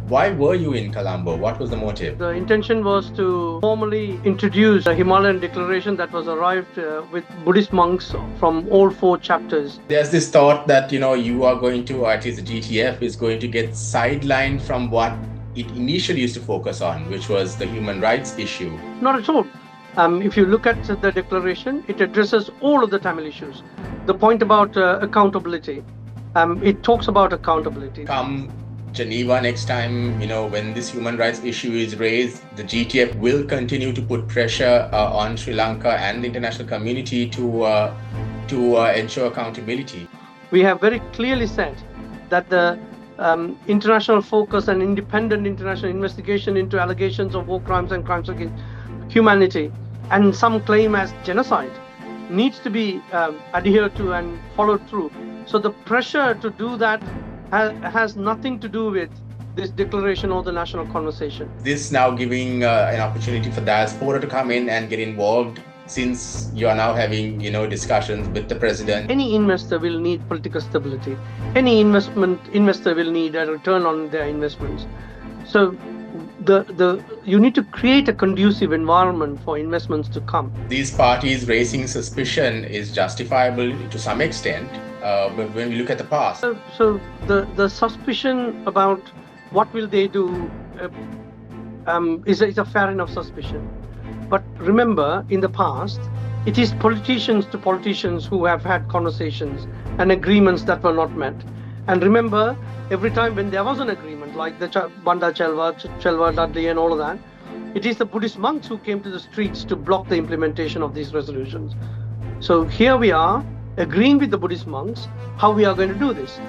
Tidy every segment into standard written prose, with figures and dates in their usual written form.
why were you in Colombo? What was the motive? The intention was to formally introduce a Himalayan declaration that was arrived with Buddhist monks from all 4 chapters. There's this thought that, you are going to, or at least the GTF is going to get sidelined from what it initially used to focus on, which was the human rights issue. Not at all. If you look at the declaration, it addresses all of the Tamil issues. The point about accountability, it talks about accountability. Come Geneva next time, when this human rights issue is raised, the GTF will continue to put pressure on Sri Lanka and the international community to ensure accountability. We have very clearly said that the international focus and independent international investigation into allegations of war crimes and crimes against humanity, and some claim as genocide, needs to be adhered to and followed through. So the pressure to do that has nothing to do with this declaration or the national conversation. This now giving an opportunity for diaspora to come in and get involved, since you are now having discussions with the president. Any investor will need political stability. Any investor will need a return on their investments. So you need to create a conducive environment for investments to come. These parties raising suspicion is justifiable to some extent, but when we look at the past. So the suspicion about what will they do is a fair enough suspicion. But remember, in the past, it is politicians to politicians who have had conversations and agreements that were not met. And remember, every time when there was an agreement, like the Banda Chelva, Dudley and all of that, it is the Buddhist monks who came to the streets to block the implementation of these resolutions. So here we are, agreeing with the Buddhist monks how we are going to do this.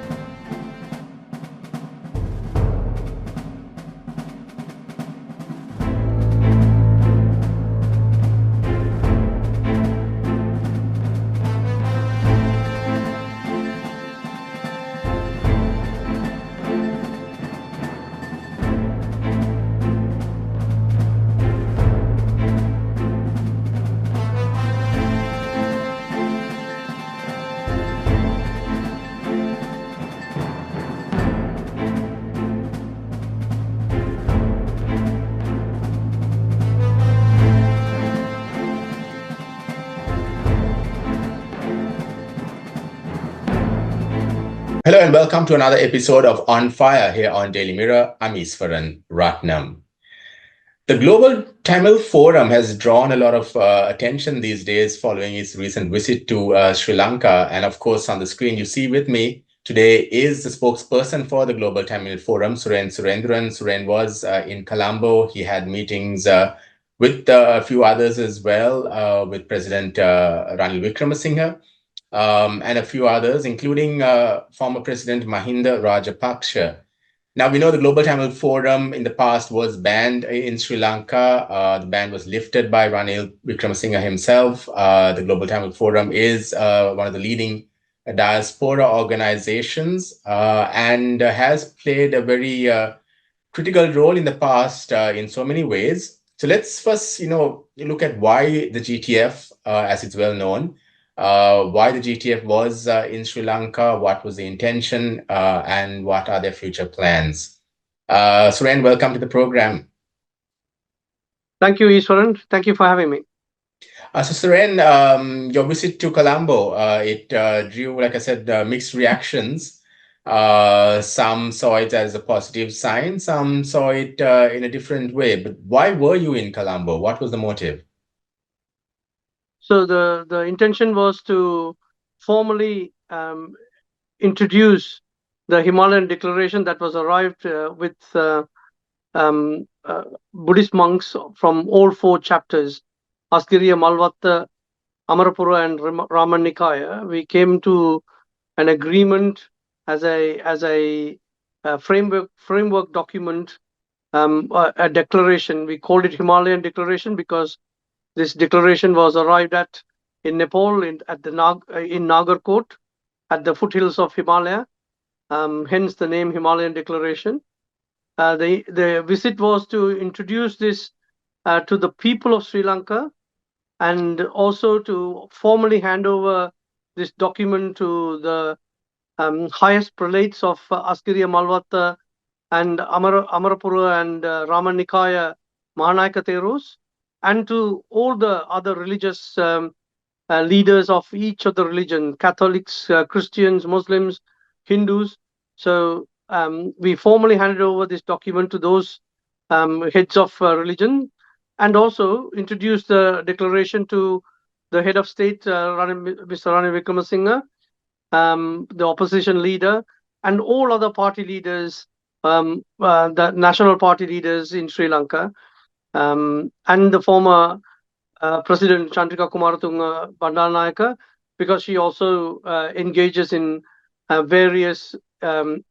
Hello and welcome to another episode of On Fire here on Daily Mirror. I'm Easwaran Rutnam. The Global Tamil Forum has drawn a lot of attention these days following its recent visit to Sri Lanka. And of course, on the screen you see with me today is the spokesperson for the Global Tamil Forum, Suren Surendiran. Suren was in Colombo. He had meetings with a few others as well, with President Ranil Wickremesinghe. And a few others, including former President Mahinda Rajapaksa. Now, we know the Global Tamil Forum in the past was banned in Sri Lanka. The ban was lifted by Ranil Wickremesinghe himself. The Global Tamil Forum is one of the leading diaspora organizations and has played a very critical role in the past in so many ways. So let's first, look at why the GTF, as it's well known, why the GTF was in Sri Lanka, what was the intention, and what are their future plans. Suren, welcome to the program. Thank you, Easwaran. Thank you for having me. So Suren, your visit to Colombo, it drew, like I said, mixed reactions. Some saw it as a positive sign, some saw it in a different way. But why were you in Colombo? What was the motive? So the intention was to formally introduce the Himalayan declaration that was arrived with Buddhist monks from all 4 chapters, Asgiriya, Malvatta, Amarapura and Ramanikaya. We came to an agreement as a framework document, a declaration. We called it Himalayan Declaration because this declaration was arrived at in Nepal in Nagarkot at the foothills of Himalaya, hence the name Himalayan Declaration. The visit was to introduce this to the people of Sri Lanka and also to formally hand over this document to the highest prelates of Asgiriya, Malvatta and Amarapura and Ramanikaya Mahanayaka Theros, and to all the other religious leaders of each of the religion, Catholics, Christians, Muslims, Hindus. So we formally handed over this document to those heads of religion, and also introduced the declaration to the head of state, Mr. Ranil Wickremesinghe, the opposition leader, and all other party leaders, the national party leaders in Sri Lanka, and the former President Chandrika Kumaratunga Bandaranaike, because she also engages in various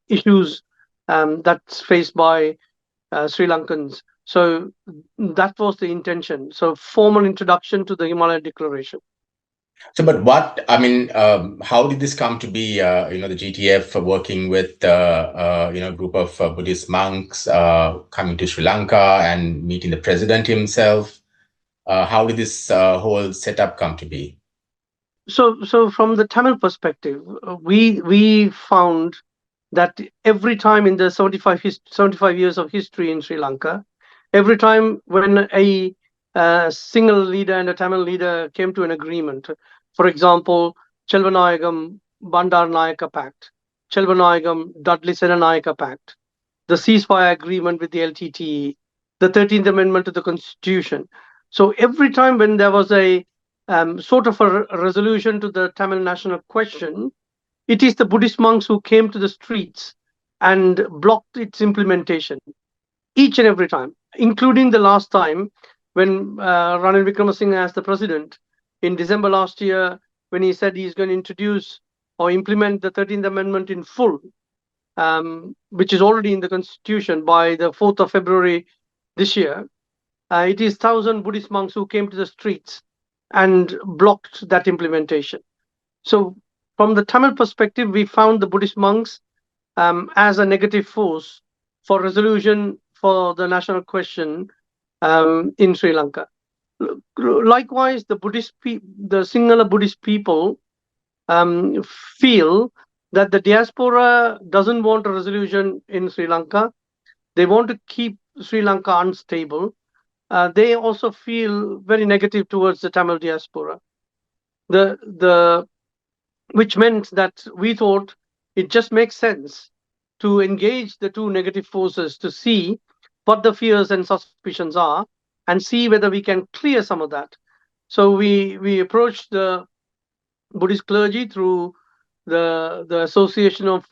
issues that's faced by Sri Lankans. So that was the intention. So formal introduction to the Himalaya Declaration. So, but how did this come to be? The GTF working with a group of Buddhist monks coming to Sri Lanka and meeting the president himself. How did this whole setup come to be? So from the Tamil perspective, we found that every time in the 75 years of history in Sri Lanka, every time when a single leader and a Tamil leader came to an agreement, for example, Chelvanayagam Bandaranaike Pact, Chelvanayagam Dudley Senanayake Pact, the ceasefire agreement with the LTTE, the 13th Amendment to the Constitution. So every time when there was a sort of a resolution to the Tamil national question, it is the Buddhist monks who came to the streets and blocked its implementation each and every time, including the last time when Ranil Wickremesinghe, as the president, in December last year, when he said he's going to introduce or implement the 13th Amendment in full, which is already in the Constitution by the 4th of February this year. It is 1,000 Buddhist monks who came to the streets and blocked that implementation. So from the Tamil perspective, we found the Buddhist monks as a negative force for resolution for the national question in Sri Lanka. Likewise, the Sinhala Buddhist people feel that the diaspora doesn't want a resolution in Sri Lanka. They want to keep Sri Lanka unstable. They also feel very negative towards the Tamil diaspora. Which meant that we thought it just makes sense to engage the two negative forces to see what the fears and suspicions are and see whether we can clear some of that. So we approached the Buddhist clergy through the Association of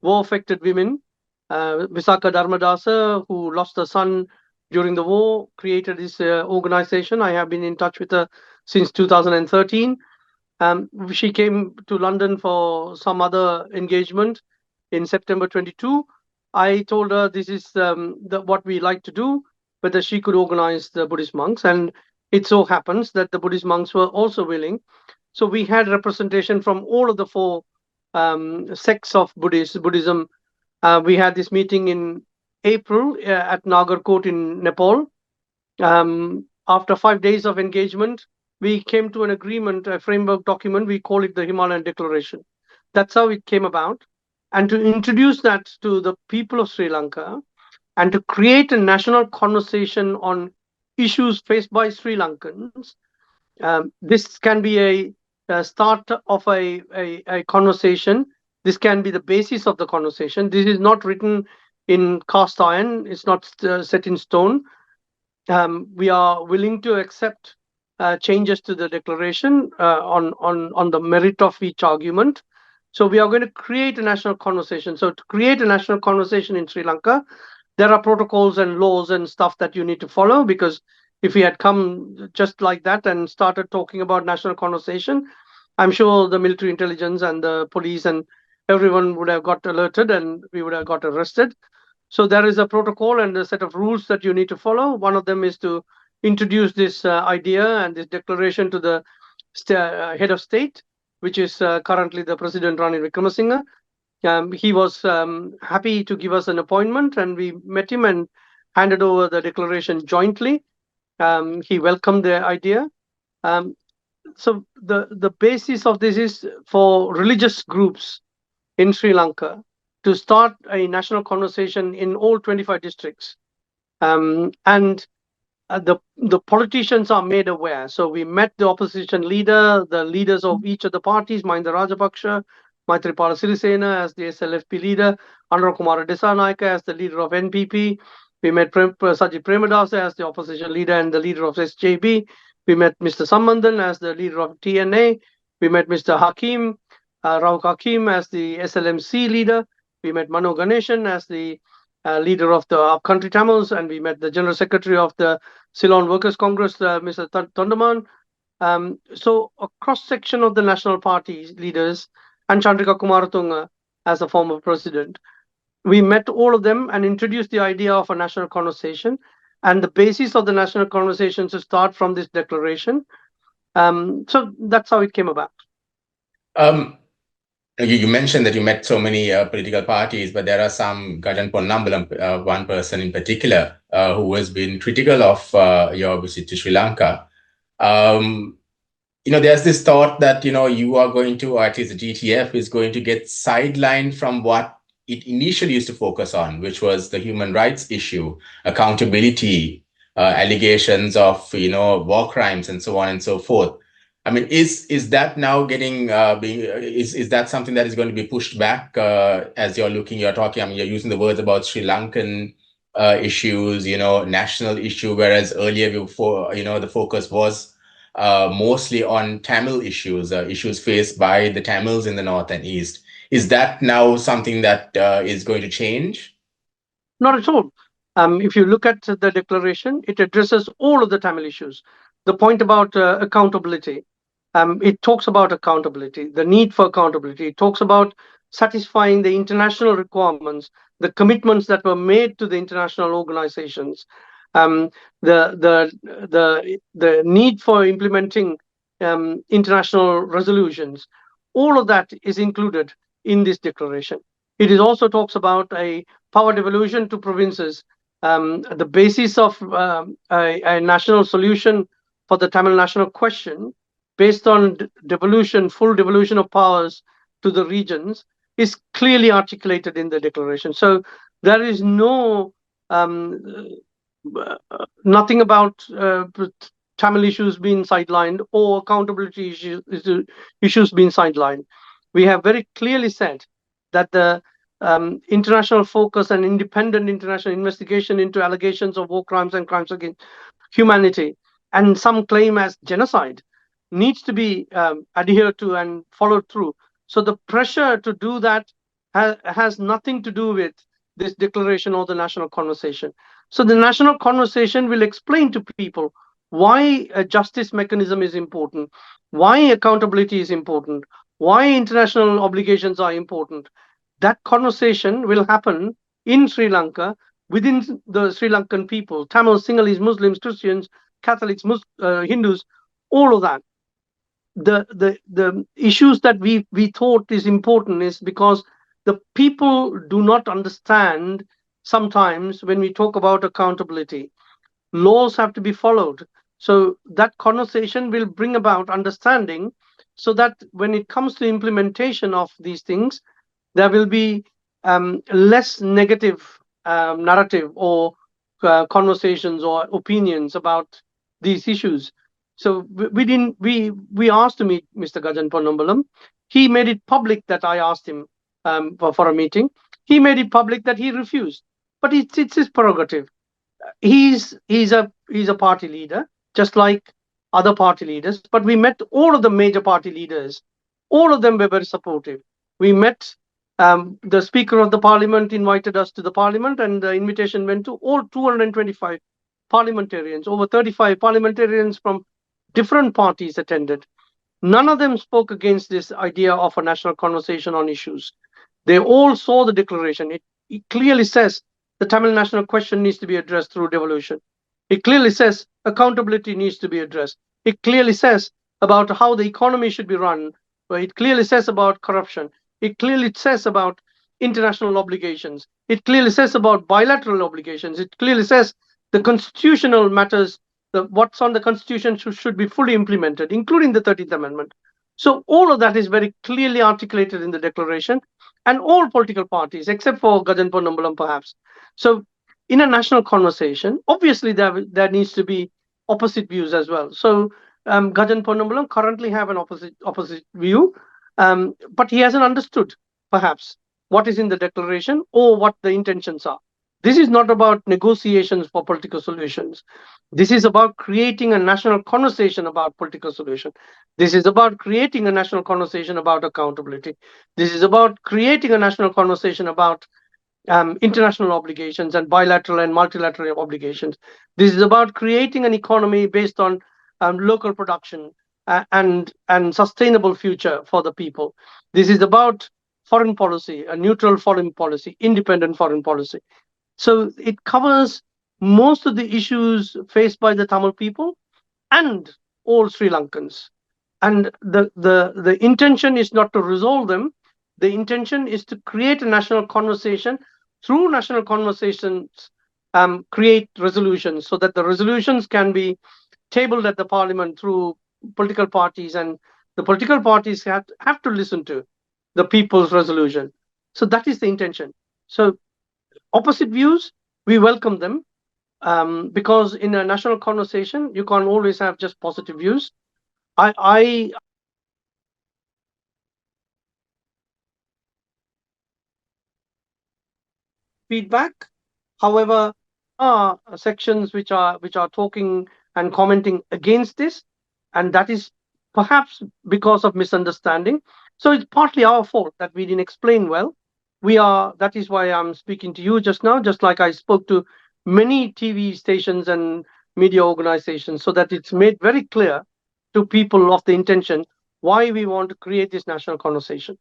War-Affected Women. Visakha Dharmadasa, who lost her son during the war, created this organization. I have been in touch with her since 2013. She came to London for some other engagement in September 22. I told her this is what we like to do, whether she could organize the Buddhist monks. And it so happens that the Buddhist monks were also willing. So we had representation from all of the four sects of Buddhism. We had this meeting in April at Nagarkot in Nepal. After 5 days of engagement, we came to an agreement, a framework document. We call it the Himalayan Declaration. That's how it came about. And to introduce that to the people of Sri Lanka and to create a national conversation on issues faced by Sri Lankans, this can be a start of a conversation. This can be the basis of the conversation. This is not written in cast iron. It's not set in stone. We are willing to accept changes to the declaration on the merit of each argument. So we are going to create a national conversation. So to create a national conversation in Sri Lanka, there are protocols and laws and stuff that you need to follow, because if we had come just like that and started talking about national conversation, I'm sure the military intelligence and the police and everyone would have got alerted and we would have got arrested. So there is a protocol and a set of rules that you need to follow. One of them is to introduce this idea and this declaration to the head of state, which is currently the President Ranil Wickremesinghe. He was happy to give us an appointment, and we met him and handed over the declaration jointly. He welcomed the idea. So the basis of this is for religious groups in Sri Lanka to start a national conversation in all 25 districts. And the politicians are made aware. So we met the opposition leader, the leaders of each of the parties, Mahinda Rajapaksa, Maithripala Sirisena as the SLFP leader, Anurakumara Dissanayake as the leader of NPP. We met Sajid Premadasa as the opposition leader and the leader of SJB. We met Mr. Sambandhan as the leader of TNA. We met Mr. Hakim, Rauf Hakim as the SLMC leader. We met Mano Ganeshan as the leader of the Upcountry Tamils, and we met the General Secretary of the Ceylon Workers' Congress, Mr. Tondaman. So a cross-section of the National Party leaders and Chandrika Kumaratunga as a former president. We met all of them and introduced the idea of a national conversation, and the basis of the national conversation to start from this declaration. So that's how it came about. You mentioned that you met so many political parties, but there are some, Gajan Ponnambalam, one person in particular, who has been critical of your visit to Sri Lanka. There's this thought that, you are going to, or at least the GTF is going to get sidelined from what it initially used to focus on, which was the human rights issue, accountability, allegations of, war crimes and so on and so forth. I mean, is that now getting is that something that is going to be pushed back as you're talking? I mean, you're using the words about Sri Lankan issues, national issue, whereas earlier before, the focus was mostly on Tamil issues, issues faced by the Tamils in the north and east. Is that now something that is going to change? Not at all. If you look at the declaration, it addresses all of the Tamil issues. The point about accountability, it talks about accountability, the need for accountability. It talks about satisfying the international requirements, the commitments that were made to the international organizations, the need for implementing international resolutions. All of that is included in this declaration. It also talks about a power devolution to provinces, the basis of a national solution for the Tamil national question based on full devolution of powers to the regions is clearly articulated in the declaration. So there is nothing about Tamil issues being sidelined or accountability issues being sidelined. We have very clearly said that the international focus and independent international investigation into allegations of war crimes and crimes against humanity, and some claim as genocide, needs to be adhered to and followed through. So the pressure to do that has nothing to do with this declaration or the national conversation. So the national conversation will explain to people why a justice mechanism is important, why accountability is important, why international obligations are important. That conversation will happen in Sri Lanka within the Sri Lankan people, Tamils, Sinhalese, Muslims, Christians, Catholics, Hindus, all of that. The issues that we thought is important is because the people do not understand sometimes when we talk about accountability. Laws have to be followed. So that conversation will bring about understanding so that when it comes to implementation of these things, there will be less negative narrative or conversations or opinions about these issues. So we asked to meet Mr. Gajan Ponnambalam. He made it public that I asked him for a meeting. He made it public that he refused, but it's his prerogative. He's a party leader, just like other party leaders. But we met all of the major party leaders. All of them were very supportive. We met. The Speaker of the Parliament invited us to the Parliament, and the invitation went to all 225 parliamentarians. Over 35 parliamentarians from different parties attended. None of them spoke against this idea of a national conversation on issues. They all saw the declaration. It clearly says the Tamil national question needs to be addressed through devolution. It clearly says accountability needs to be addressed. It clearly says about how the economy should be run. It clearly says about corruption. It clearly says about international obligations. It clearly says about bilateral obligations. It clearly says the constitutional matters, what's on the constitution should be fully implemented, including the 13th Amendment. So all of that is very clearly articulated in the declaration. and all political parties, except for Gajan Ponnambalam perhaps. So in a national conversation, obviously there needs to be opposite views as well. So Gajan Ponnambalam currently have an opposite view, but he hasn't understood perhaps what is in the declaration or what the intentions are. This is not about negotiations for political solutions. This is about creating a national conversation about political solution. This is about creating a national conversation about accountability. This is about creating a national conversation about international obligations and bilateral and multilateral obligations. This is about creating an economy based on local production and sustainable future for the people. This is about foreign policy, a neutral foreign policy, independent foreign policy. So it covers most of the issues faced by the Tamil people and all Sri Lankans. And the intention is not to resolve them. The intention is to create a national conversation. Through national conversations, create resolutions so that the resolutions can be tabled at the parliament through political parties, and the political parties have to listen to the people's resolution. So that is the intention. So opposite views, we welcome them, because in a national conversation, you can't always have just positive views. I feedback. However, sections which are talking and commenting against this, and that is perhaps because of misunderstanding. So it's partly our fault that we didn't explain well. That is why I'm speaking to you just now, just like I spoke to many TV stations and media organizations, so that it's made very clear to people of the intention why we want to create this national conversation.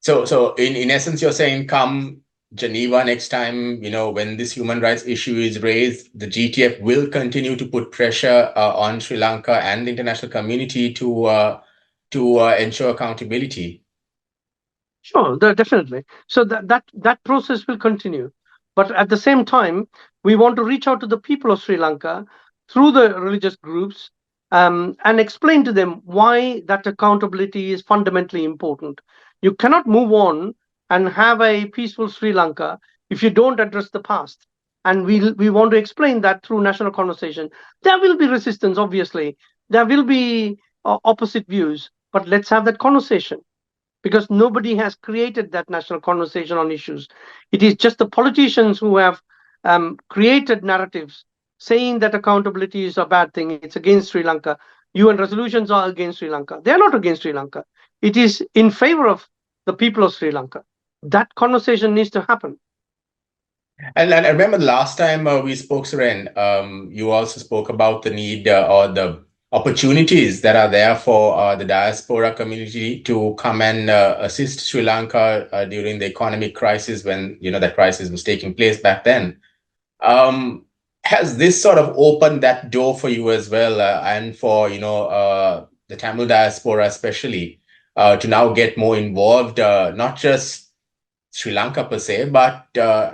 So in essence, you're saying come Geneva next time, when this human rights issue is raised, the GTF will continue to put pressure on Sri Lanka and the international community to ensure accountability. Sure, definitely. So that process will continue. But at the same time, we want to reach out to the people of Sri Lanka through the religious groups, and explain to them why that accountability is fundamentally important. You cannot move on and have a peaceful Sri Lanka if you don't address the past. And we want to explain that through national conversation. There will be resistance, obviously. There will be opposite views, but let's have that conversation, because nobody has created that national conversation on issues. It is just the politicians who have created narratives saying that accountability is a bad thing, it's against Sri Lanka. UN resolutions are against Sri Lanka. They are not against Sri Lanka. It is in favor of the people of Sri Lanka. That conversation needs to happen. And I remember the last time we spoke, Suren, you also spoke about the need or the opportunities that are there for the diaspora community to come and assist Sri Lanka during the economic crisis when, that crisis was taking place back then. Has this sort of opened that door for you as well, and for, the Tamil diaspora especially, to now get more involved, not just Sri Lanka per se, but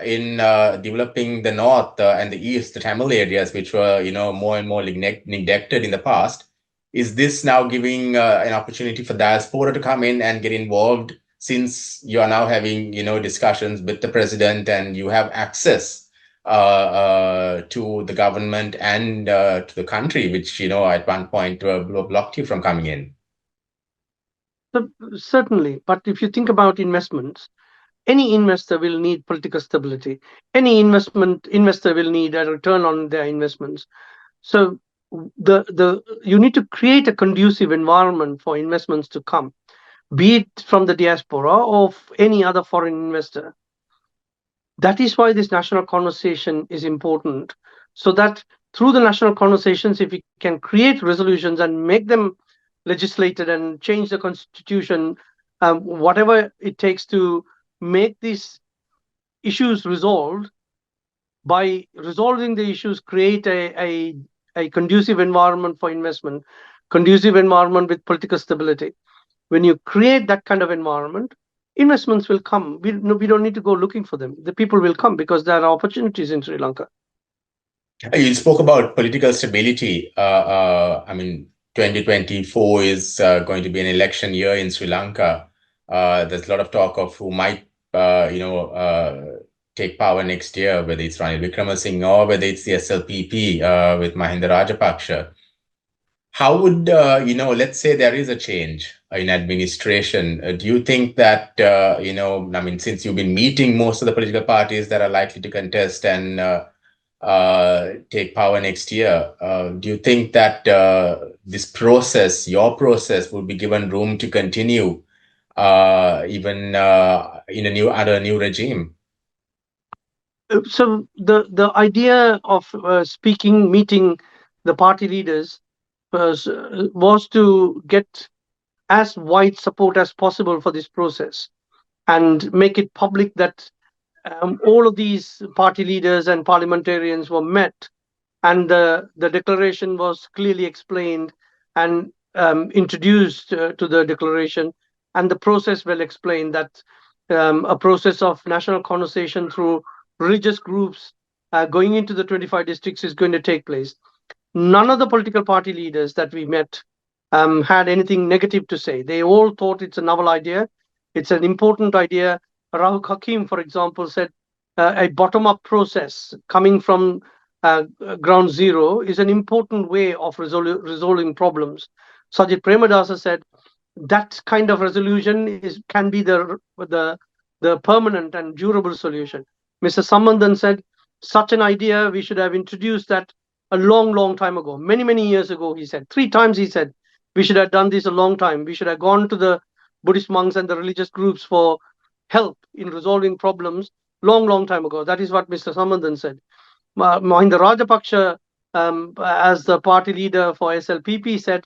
in developing the north and the east, the Tamil areas, which were, more and more neglected in the past? Is this now giving an opportunity for diaspora to come in and get involved, since you are now having, discussions with the president and you have access to the government and to the country, which, at one point blocked you from coming in? So, certainly. But if you think about investments, any investor will need political stability. Any investor will need a return on their investments. So you need to create a conducive environment for investments to come, be it from the diaspora or any other foreign investor. That is why this national conversation is important, so that through the national conversations, if we can create resolutions and make them legislated and change the constitution, whatever it takes to make these issues resolved, by resolving the issues, create a conducive environment for investment, conducive environment with political stability. When you create that kind of environment, investments will come. We don't need to go looking for them. The people will come because there are opportunities in Sri Lanka. You spoke about political stability. 2024 is going to be an election year in Sri Lanka. There's a lot of talk of who might, take power next year, whether it's Ranil Wickremesinghe or whether it's the SLPP with Mahinda Rajapaksa. How would, let's say there is a change in administration. Do you think that, since you've been meeting most of the political parties that are likely to contest and take power next year, do you think that this process, your process, will be given room to continue even in under a new regime? So the idea of meeting the party leaders was to get as wide support as possible for this process and make it public that all of these party leaders and parliamentarians were met, and the declaration was clearly explained and introduced to the declaration, and the process well explained that a process of national conversation through religious groups going into the 25 districts is going to take place. None of the political party leaders that we met had anything negative to say. They all thought it's a novel idea. It's an important idea. Rahul Hakim, for example, said a bottom-up process coming from ground zero is an important way of resolving problems. Sajid Premadasa said that kind of resolution can be the permanent and durable solution. Mr. Samanthan said such an idea we should have introduced that a long time ago, many years ago. He said 3 times. He said we should have done this a long time. We should have gone to the Buddhist monks and the religious groups for help in resolving problems long time ago. That is what Mr. Samanthan said. Mahinda Rajapaksa, as the party leader for SLPP, said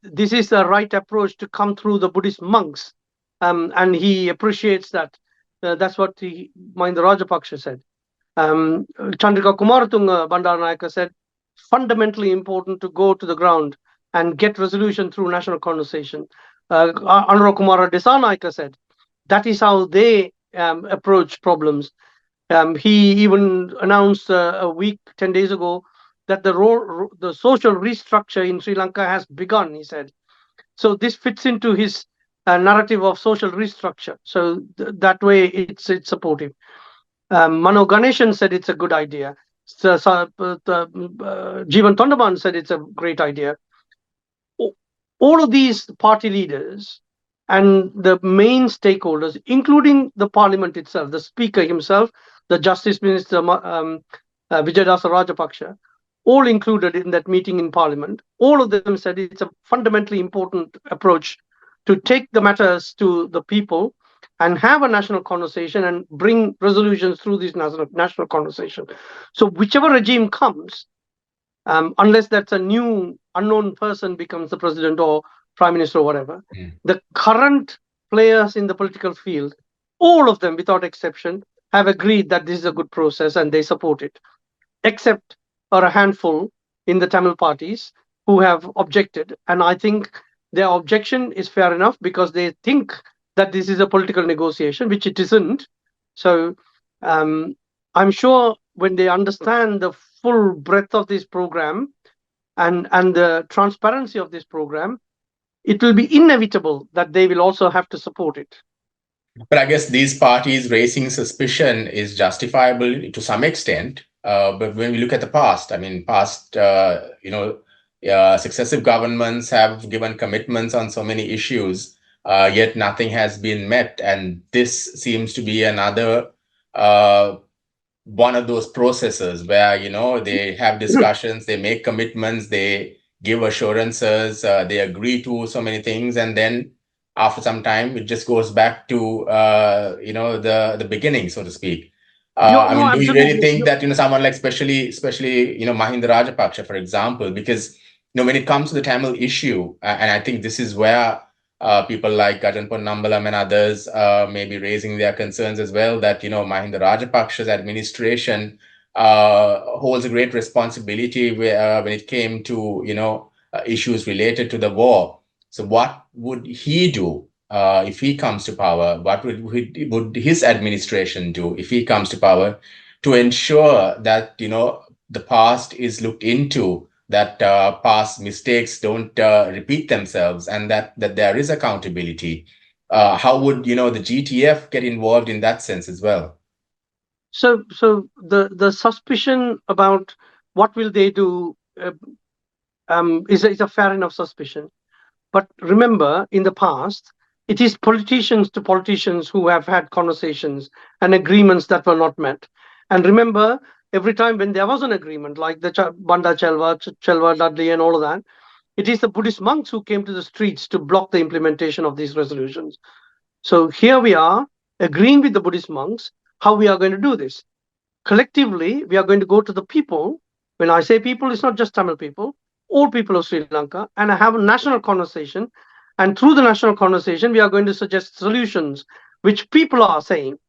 this is the right approach to come through the Buddhist monks, and he appreciates that. That's what Mahinda Rajapaksa said. Chandrika Kumaratunga Bandaranaike said fundamentally important to go to the ground and get resolution through national conversation. Anura Kumara Disanaike said that is how they approach problems. He even announced a week, 10 days ago, that the social restructure in Sri Lanka has begun, he said. So this fits into his narrative of social restructure. So that way it's supportive. Mano Ganeshan said it's a good idea. Jeevan Tondaman said it's a great idea. All of these party leaders and the main stakeholders, including the parliament itself, the speaker himself, the justice minister, Vijayadasa Rajapaksa, all included in that meeting in parliament, all of them said it's a fundamentally important approach to take the matters to the people and have a national conversation and bring resolutions through this national conversation. So whichever regime comes, unless that's a new unknown person becomes the president or prime minister or whatever, the current players in the political field, all of them without exception, have agreed that this is a good process and they support it, except for a handful in the Tamil parties who have objected. And I think their objection is fair enough because they think that this is a political negotiation, which it isn't. So I'm sure when they understand the full breadth of this program and the transparency of this program, it will be inevitable that they will also have to support it. But I guess these parties raising suspicion is justifiable to some extent. But when we look at the past, I mean, successive governments have given commitments on so many issues, yet nothing has been met. And this seems to be another one of those processes where, they have discussions, they make commitments, they give assurances, they agree to so many things, and then after some time, it just goes back to the beginning, so to speak. Do you really think that someone like especially Mahinda Rajapaksa, for example, because when it comes to the Tamil issue, and I think this is where people like Gajan Ponnambalam and others may be raising their concerns as well, that Mahinda Rajapaksa's administration holds a great responsibility when it came to issues related to the war. So what would he do if he comes to power? What would his administration do if he comes to power to ensure that the past is looked into, that past mistakes don't repeat themselves, and that there is accountability? how would the GTF get involved in that sense as well? So the suspicion about what will they do is a fair enough suspicion. But remember, in the past, it is politicians to politicians who have had conversations and agreements that were not met. And remember, every time when there was an agreement, like the Banda Chelva, Dudley, and all of that, it is the Buddhist monks who came to the streets to block the implementation of these resolutions. So here we are agreeing with the Buddhist monks how we are going to do this. Collectively, we are going to go to the people. When I say people, it's not just Tamil people, all people of Sri Lanka, and have a national conversation. And through the national conversation, we are going to suggest solutions which people are saying.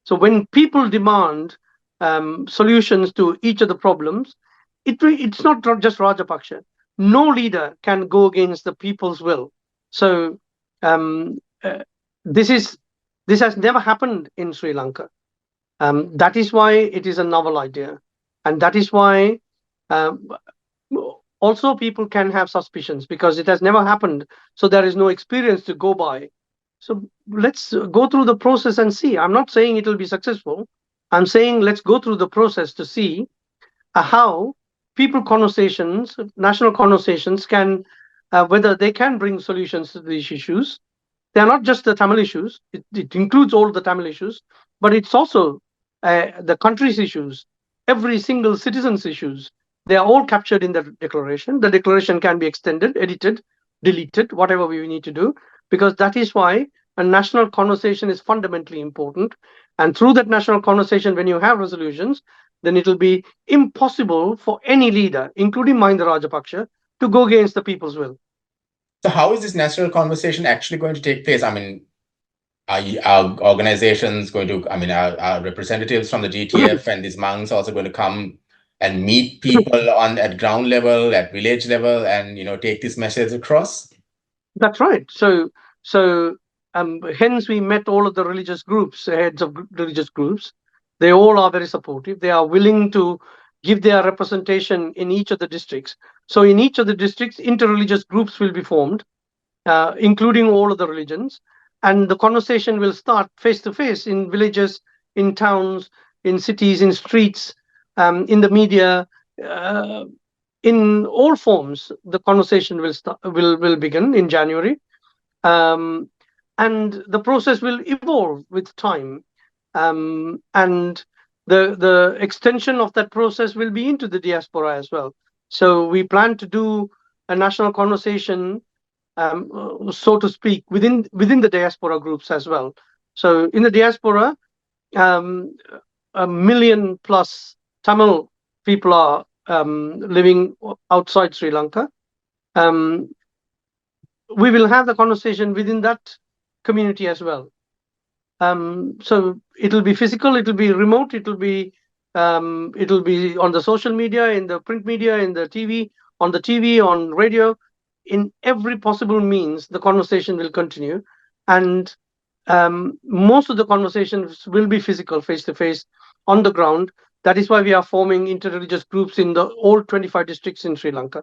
So when people demand solutions to each of the problems, it's not just Rajapaksha. No leader can go against the people's will. So um, this has never happened in Sri Lanka. That is why it is a novel idea, and that is why um, also people can have suspicions because it has never happened. So there is no experience to go by. So let's go through the process and see. I'm not saying it will be successful. I'm saying let's go through the process to see how people conversations, national conversations can, whether they can bring solutions to these issues. They are not just the Tamil issues. It includes all the Tamil issues, but it's also the country's issues, every single citizen's issues. They are all captured in the declaration. The declaration can be extended, edited, deleted, whatever we need to do, because that is why a national conversation is fundamentally important. And through that national conversation, when you have resolutions, then it will be impossible for any leader, including Mahinda Rajapaksa, to go against the people's will. So how is this national conversation actually going to take place? I mean, are organizations going to, I mean, are representatives from the GTF and these monks also going to come and meet people at ground level, at village level, and take this message across? That's right. So hence we met all of the religious groups, heads of religious groups. They all are very supportive. They are willing to give their representation in each of the districts. So in each of the districts, interreligious groups will be formed, including all of the religions, and the conversation will start face to face in villages, in towns, in cities, in streets, in the media. In all forms, the conversation will begin in January, and the process will evolve with time, and the extension of that process will be into the diaspora as well. So we plan to do a national conversation, so to speak, within the diaspora groups as well. So in the diaspora, 1 million plus Tamil people are living outside Sri Lanka. We will have the conversation within that community as well. So it'll be physical, it'll be remote, it'll be on the social media, in the print media, in the TV, on radio, in every possible means. The conversation will continue, and most of the conversations will be physical, face to face, on the ground. That is why we are forming interreligious groups in the all 25 districts in Sri Lanka.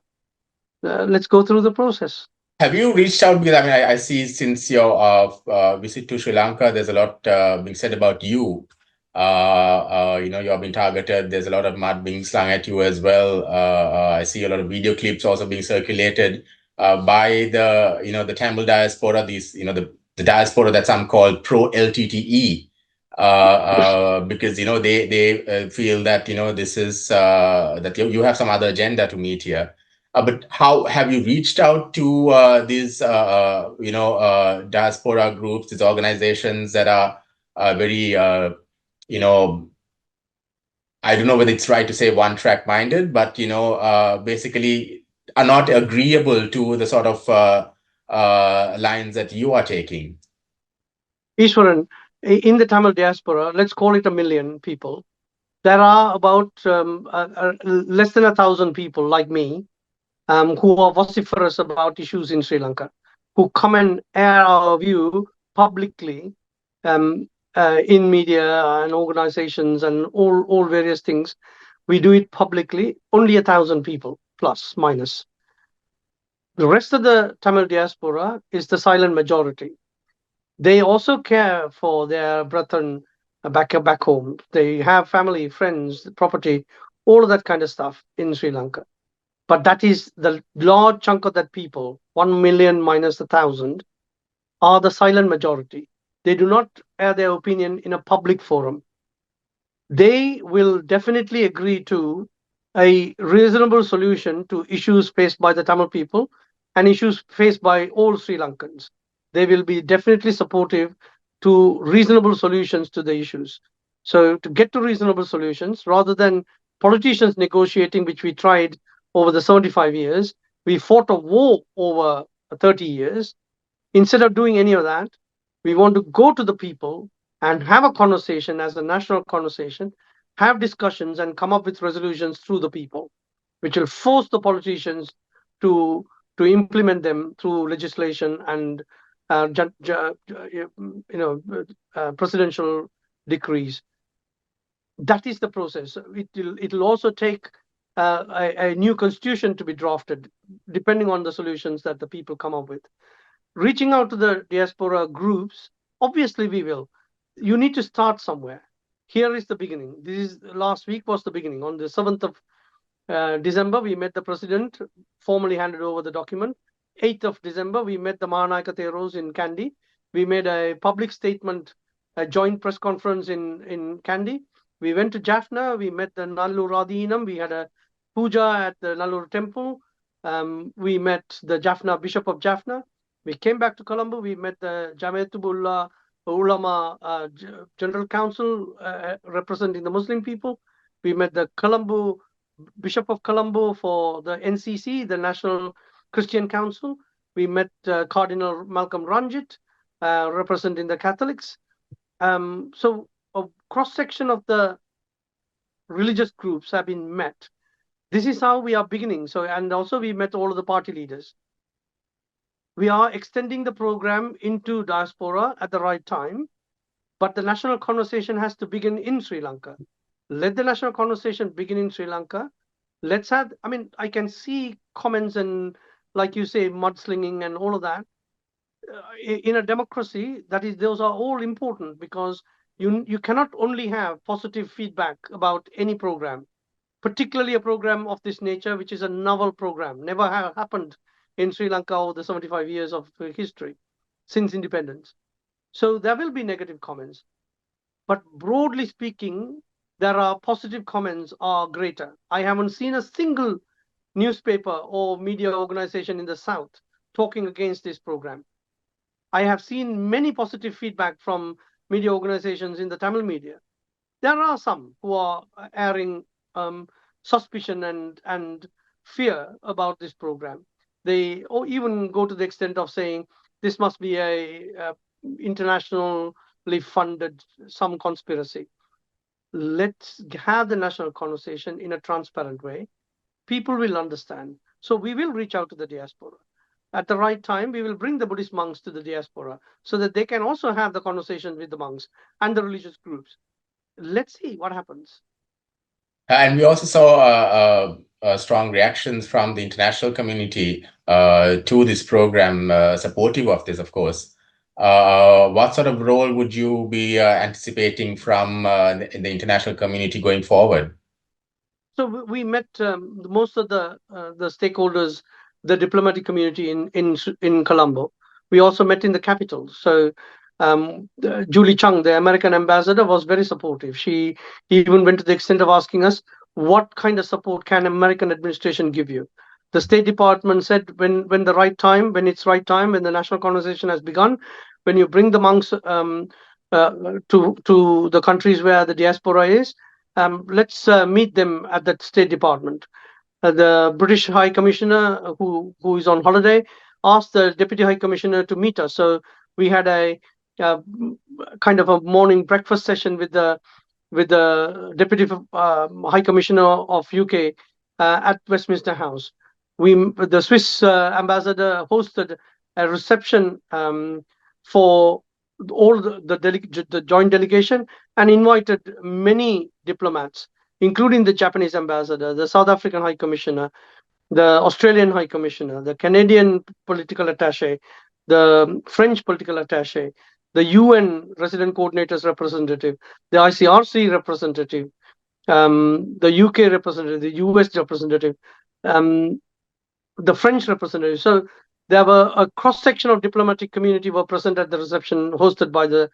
Let's go through the process. Have you reached out? Because I mean, I see since your visit to Sri Lanka, there's a lot being said about you. You're being targeted. There's a lot of mud being slung at you as well. I see a lot of video clips also being circulated by the Tamil diaspora. These, the diaspora that some call pro LTTE. Because they feel that this is that you have some other agenda to meet here. But how have you reached out to these diaspora groups, these organizations that are very I don't know whether it's right to say one-track minded, but basically are not agreeable to the sort of lines that you are taking? Easwaran, in the Tamil diaspora, let's call it 1 million people. There are about less than 1,000 people like me, who are vociferous about issues in Sri Lanka, who come and air our view publicly, in media and organizations and all various things. We do it publicly. Only 1,000 people, plus minus. The rest of the Tamil diaspora is the silent majority. They also care for their brethren back home. They have family, friends, property, all of that kind of stuff in Sri Lanka. But that is the large chunk of that people, 1 million minus 1,000, are the silent majority. They do not air their opinion in a public forum. They will definitely agree to a reasonable solution to issues faced by the Tamil people and issues faced by all Sri Lankans. They will be definitely supportive to reasonable solutions to the issues. So, to get to reasonable solutions, rather than politicians negotiating, which we tried over the 75 years, we fought a war over 30 years. Instead of doing any of that, we want to go to the people and have a conversation as a national conversation, have discussions and come up with resolutions through the people, which will force the politicians to implement them through legislation and presidential decrees. That is the process. It'll also take a new constitution to be drafted, depending on the solutions that the people come up with. Reaching out to the diaspora groups, obviously we will. You need to start somewhere. Here is the beginning. Last week was the beginning. On the 7th of December, we met the president, formally handed over the document. 8th of December, we met the Mahanayaka Theros in Kandy. We made a public statement, a joint press conference in Kandy. We went to Jaffna. We met the Nallur Adinam. We had a puja at the Nallur temple. We met the Jaffna Bishop of Jaffna. We came back to Colombo. We met the Jamiatullah Ulama General Council representing the Muslim people. We met the Colombo Bishop of Colombo for the NCC, the National Christian Council. We met Cardinal Malcolm Ranjit representing the Catholics. So a cross-section of the religious groups have been met. This is how we are beginning. So, and also we met all of the party leaders. We are extending the program into diaspora at the right time, but the national conversation has to begin in Sri Lanka. Let the national conversation begin in Sri Lanka. Let's have, I mean, I can see comments and, like you say, mudslinging and all of that. In a democracy, those are all important, because you cannot only have positive feedback about any program, particularly a program of this nature, which is a novel program, never happened in Sri Lanka over the 75 years of history since independence. So there will be negative comments. But broadly speaking, there are positive comments are greater. I haven't seen a single newspaper or media organization in the South talking against this program. I have seen many positive feedback from media organizations in the Tamil media. There are some who are airing suspicion and fear about this program. They even go to the extent of saying this must be a internationally funded some conspiracy. Let's have the national conversation in a transparent way. People will understand. So we will reach out to the diaspora. At the right time, we will bring the Buddhist monks to the diaspora so that they can also have the conversation with the monks and the religious groups. Let's see what happens. And we also saw strong reactions from the international community to this program, supportive of this, of course. What sort of role would you be anticipating from the international community going forward? So we met most of the stakeholders, the diplomatic community in Colombo. We also met in the capital. So Julie Chung, the American ambassador, was very supportive. She even went to the extent of asking us, what kind of support can American administration give you? The State Department said when the right time, when it's right time, when the national conversation has begun, when you bring the monks to the countries where the diaspora is, let's meet them at the State Department. The British High Commissioner, who is on holiday, asked the Deputy High Commissioner to meet us. So we had a kind of a morning breakfast session with the Deputy High Commissioner of UK at Westminster House. The Swiss ambassador hosted a reception for all the joint delegation and invited many diplomats, including the Japanese ambassador, the South African High Commissioner, the Australian High Commissioner, the Canadian political attaché, the French political attaché, the UN resident coordinators representative, the ICRC representative, the UK representative, the US representative, the French representative. So there were a cross section of diplomatic community were present at the reception hosted by the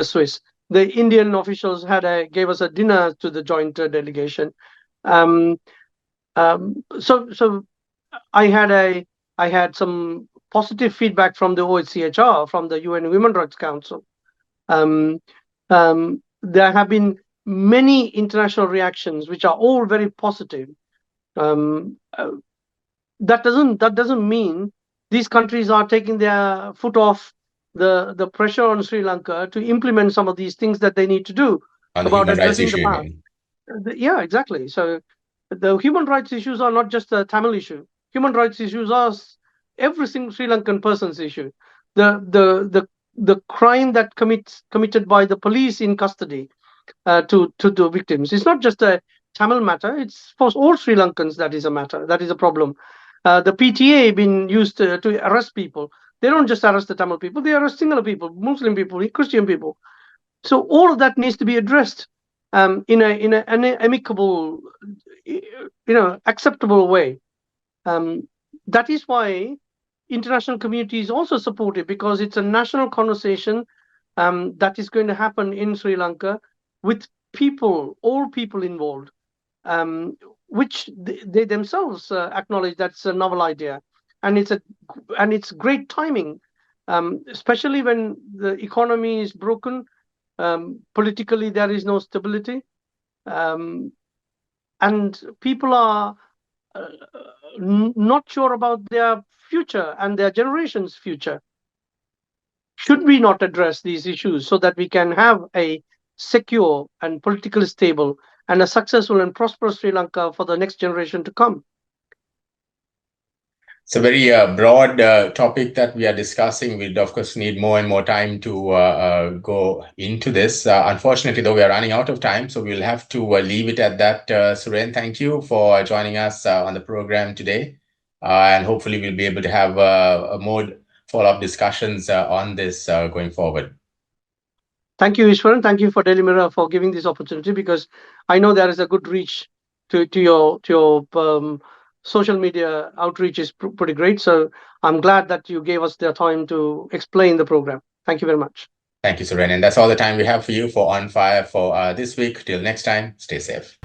Swiss. The Indian officials gave us a dinner to the joint delegation. So I had some positive feedback from the OHCHR, from the UN Women Rights Council. There have been many international reactions which are all very positive. That doesn't mean these countries are taking their foot off the pressure on Sri Lanka to implement some of these things that they need to do On the about human rights addressing issue, the past. Yeah, exactly. So the human rights issues are not just a Tamil issue. Human rights issues are every single Sri Lankan person's issue. The crime that committed by the police in custody to the victims. It's not just a Tamil matter. It's for all Sri Lankans that is a matter. That is a problem. The PTA been used to arrest people. They don't just arrest the Tamil people. They arrest singular people, Muslim people, Christian people. So all of that needs to be addressed in an amicable, acceptable way. That is why international community is also supportive, because it's a national conversation that is going to happen in Sri Lanka with people, all people involved, which they themselves acknowledge that's a novel idea, and it's great timing, especially when the economy is broken, politically there is no stability, and people are not sure about their future and their generation's future. Should we not address these issues so that we can have a secure and politically stable and a successful and prosperous Sri Lanka for the next generation to come? It's a very broad topic that we are discussing. We'd, of course, need more and more time to go into this. Unfortunately, though, we are running out of time, so we'll have to leave it at that. Suren, thank you for joining us on the program today. And hopefully we'll be able to have more follow-up discussions on this going forward. Thank you, Easwaran. Thank you for Daily Mirror for giving this opportunity, because I know there is a good reach to your social media outreach is pretty great. So I'm glad that you gave us the time to explain the program. Thank you very much. Thank you, Suren. And that's all the time we have for you for On Fire for this week. Till next time, stay safe.